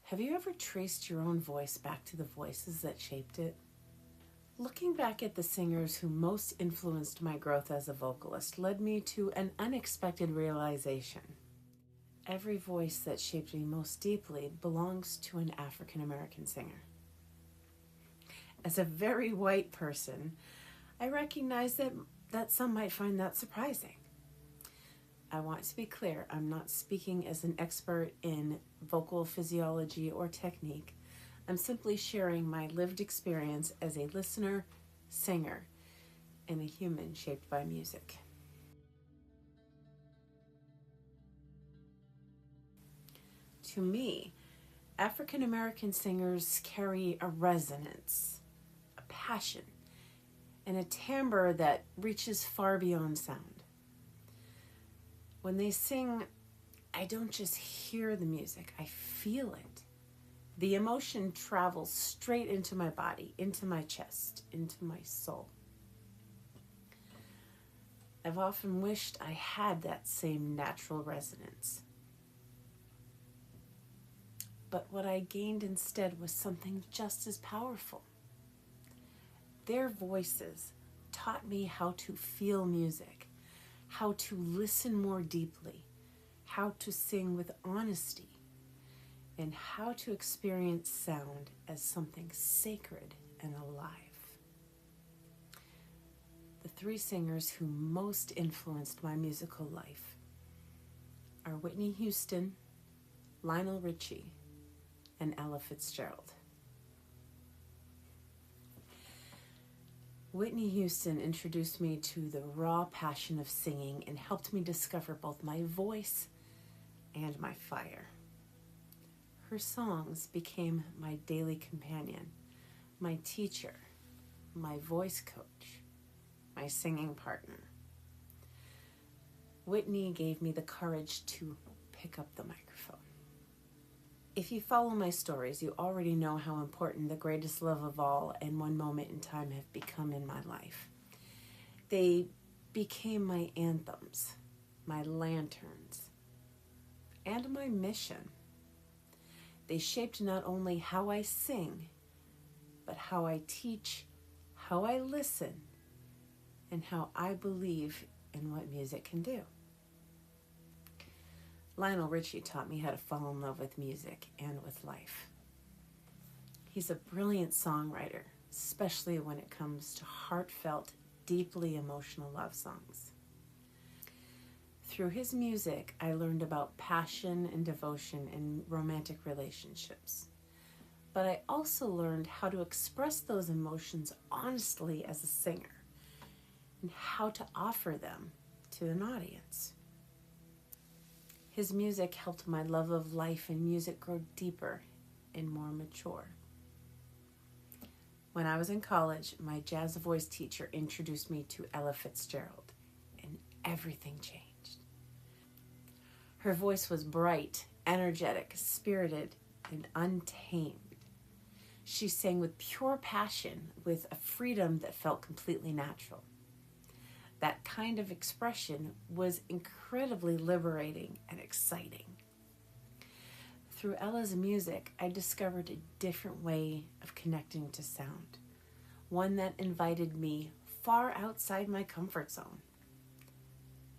Have you ever traced your own voice back to the voices that shaped it? Looking back at the singers who most influenced my growth as a vocalist led me to an unexpected realization. Every voice that shaped me most deeply belongs to an African American singer. As a very white person, I recognize that some might find that surprising. I want to be clear, I'm not speaking as an expert in vocal physiology or technique. I'm simply sharing my lived experience as a listener, singer, and a human shaped by music. To me, African American singers carry a resonance, a passion, and a timbre that reaches far beyond sound. When they sing, I don't just hear the music, I feel it. The emotion travels straight into my body, into my chest, into my soul. I've often wished I had that same natural resonance. But what I gained instead was something just as powerful. Their voices taught me how to feel music, how to listen more deeply, how to sing with honesty, and how to experience sound as something sacred and alive. The three singers who most influenced my musical life are Whitney Houston, Lionel Richie, and Ella Fitzgerald. Whitney Houston introduced me to the raw passion of singing and helped me discover both my voice and my fire. Her songs became my daily companion, my teacher, my voice coach, my singing partner. Whitney gave me the courage to pick up the microphone. If you follow my stories, you already know how important the greatest love of all and one moment in time have become in my life. They became my anthems, my lanterns, and my mission. They shaped not only how I sing, but how I teach, how I listen, and how I believe in what music can do. Lionel Richie taught me how to fall in love with music and with life. He's a brilliant songwriter, especially when it comes to heartfelt, deeply emotional love songs. Through his music, I learned about passion and devotion in romantic relationships. But I also learned how to express those emotions honestly as a singer and how to offer them to an audience. His music helped my love of life and music grow deeper and more mature. When I was in college, my jazz voice teacher introduced me to Ella Fitzgerald, and everything changed. Her voice was bright, energetic, spirited, and untamed. She sang with pure passion, with a freedom that felt completely natural. That kind of expression was incredibly liberating and exciting. Through Ella's music, I discovered a different way of connecting to sound, one that invited me far outside my comfort zone.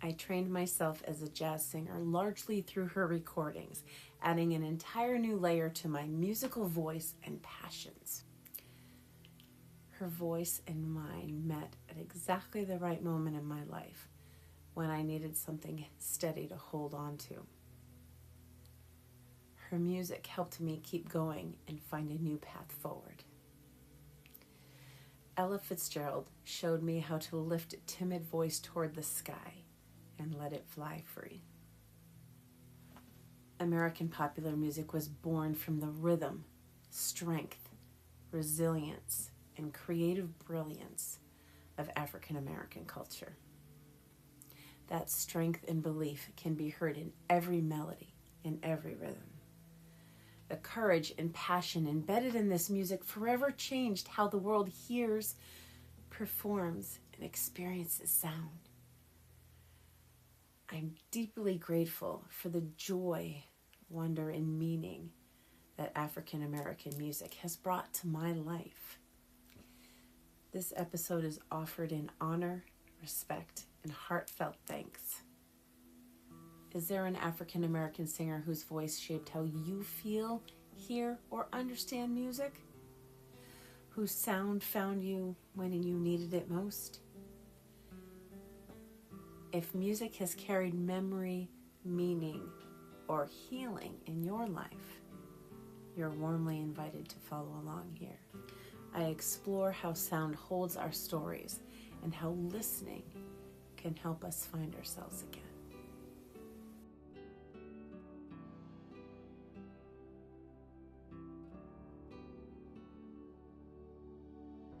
I trained myself as a jazz singer largely through her recordings, adding an entire new layer to my musical voice and passions. Her voice and mine met at exactly the right moment in my life when I needed something steady to hold on to. Her music helped me keep going and find a new path forward. Ella Fitzgerald showed me how to lift a timid voice toward the sky and let it fly free. American popular music was born from the rhythm, strength, resilience, and creative brilliance of African American culture. That strength and belief can be heard in every melody, in every rhythm. The courage and passion embedded in this music forever changed how the world hears, performs, and experiences sound. I'm deeply grateful for the joy, wonder, and meaning that African American music has brought to my life. This episode is offered in honor, respect, and heartfelt thanks. Is there an African American singer whose voice shaped how you feel, hear, or understand music? Whose sound found you when you needed it most? If music has carried memory, meaning, or healing in your life, you're warmly invited to follow along here. I explore how sound holds our stories and how listening can help us find ourselves again.